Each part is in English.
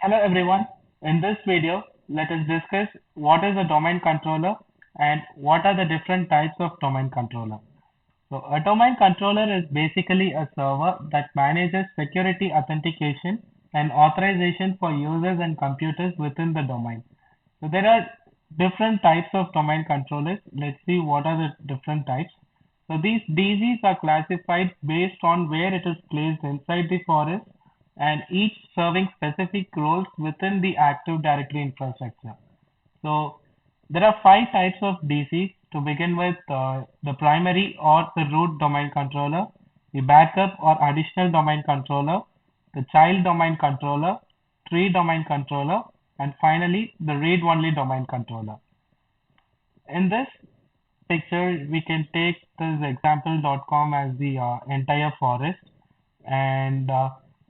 Hello everyone. In this video, let us discuss what is a domain controller and what are the different types of domain controller. So a domain controller is basically a server that manages security authentication and authorization for users and computers within the domain. So there are different types of domain controllers. Let's see what are the different types. So these DZs are classified based on where it is placed inside the forest and each serving specific roles within the Active Directory infrastructure. So there are five types of DCs to begin with: the primary or the root domain controller, the backup or additional domain controller, the child domain controller, tree domain controller, and finally the read-only domain controller. In this picture, we can take this example.com as the entire forest, and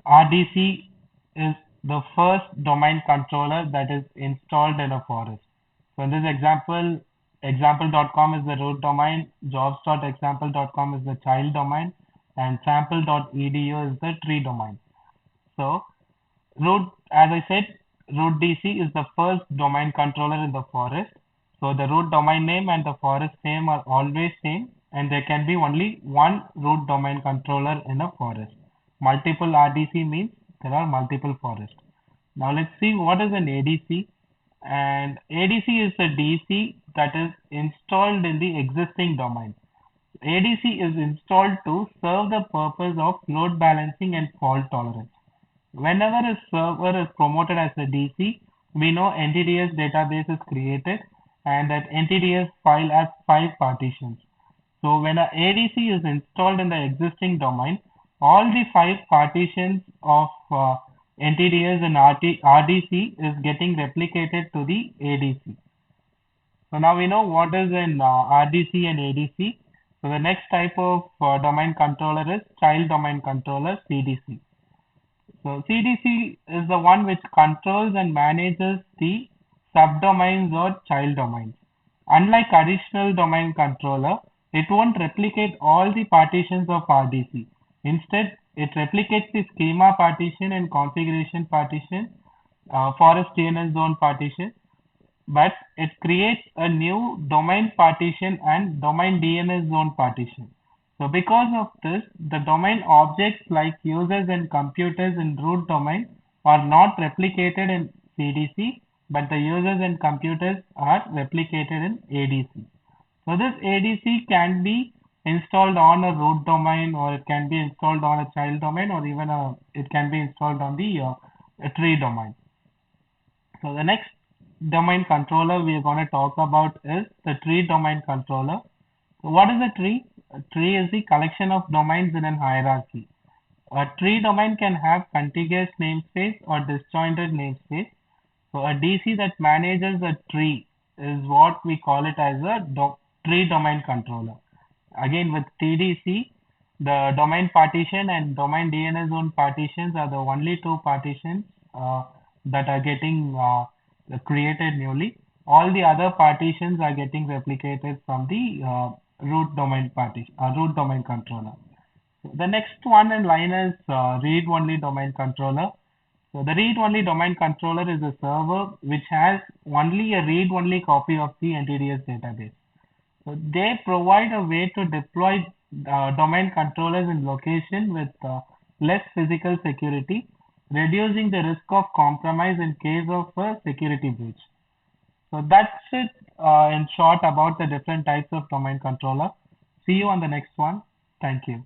RDC is the first domain controller that is installed in a forest. So in this example, example.com is the root domain, jobs.example.com is the child domain, and sample.edu is the tree domain. So root, as I said, root DC is the first domain controller in the forest. So the root domain name and the forest name are always same, and there can be only one root domain controller in a forest. Multiple RDC means there are multiple forests. Now let's see what is an ADC. And ADC is a DC that is installed in the existing domain. ADC is installed to serve the purpose of load balancing and fault tolerance. Whenever a server is promoted as a DC, we know NTDS database is created and that NTDS file has five partitions. So when a ADC is installed in the existing domain, all the five partitions of NTDS and RDC is getting replicated to the ADC. So now we know what is in RDC and ADC. So the next type of domain controller is child domain controller, CDC. So CDC is the one which controls and manages the subdomains or child domains. Unlike additional domain controller, it won't replicate all the partitions of RDC. Instead, it replicates the schema partition and configuration partition, forest DNS zone partition, but it creates a new domain partition and domain DNS zone partition. So because of this, the domain objects like users and computers in root domain are not replicated in CDC, but the users and computers are replicated in ADC. So this ADC can be installed on a root domain, or it can be installed on a child domain, or even it can be installed on the a tree domain. So the next domain controller we are going to talk about is the tree domain controller. So what is a tree? A tree is the collection of domains in an hierarchy. A tree domain can have contiguous namespace or disjointed namespace. So a DC that manages a tree is what we call it as a tree domain controller. Again, with TDC, the domain partition and domain DNS zone partitions are the only two partitions that are getting created newly. All the other partitions are getting replicated from the root domain partition, root domain controller. So the next one in line is read-only domain controller. So the read-only domain controller is a server which has only a read-only copy of the NTDS database. So they provide a way to deploy domain controllers in location with less physical security, reducing the risk of compromise in case of a security breach. So that's it in short about the different types of domain controller. See you on the next one. Thank you.